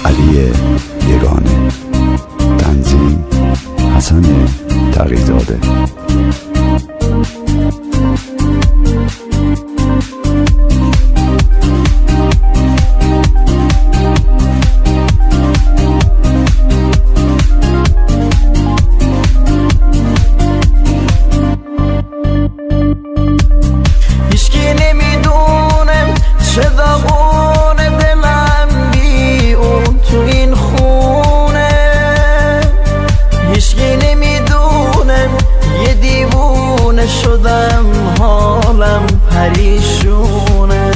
علی یگانه. تنظیم حسن تقی‌زاده. شدم حالم پریشونه،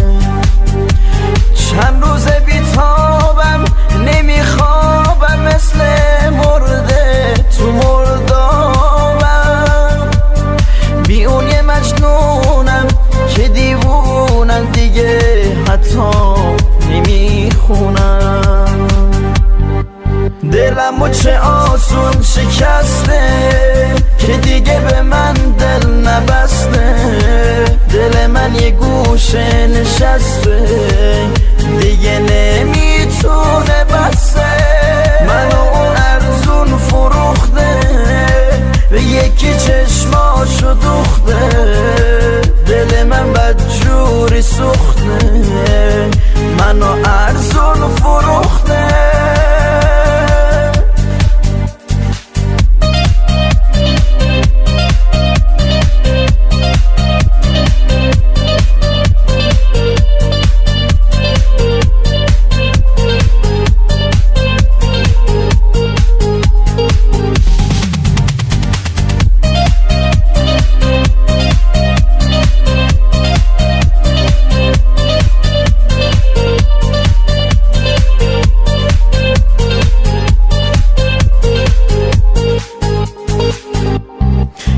چند روز بیتابم نمیخوابم، مثل مرده تو مردابم. بی اون یه مجنونم که دیوونم، دیگه حتی نمیخونم. دلمو چه آسون شکسته که دیگه به من دل نبسته. دل من یه گوشه نشسته، دیگه نمیتونه بسته. منو اون ارزون فروخته، به یکی چشماشو دوخته. دل من بدجوری سوخته، منو ارزون فروخته.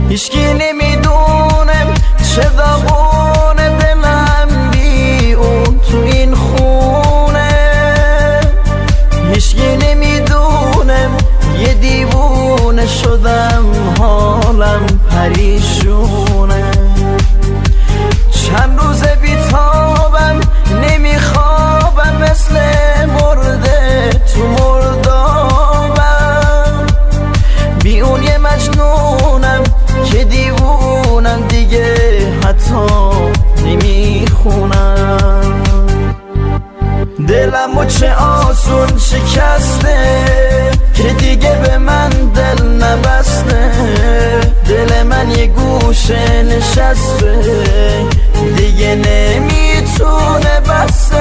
هیچکی نمیدونم چه داغونه دلم بی اون تو این خونه. هیچکی نمیدونم یه دیوونه شدم حالم پریشونه. چند روز بیتابم نمیخوابم، مثل مرده تو مردابم. بی اون یه مجنونم که دیوونم، دیگه حتی نمیخونم. دلمو چه آسون شکسته که دیگه به من دل نبسته. دل من یه گوشه نشسته، دیگه نمیتونه بسته.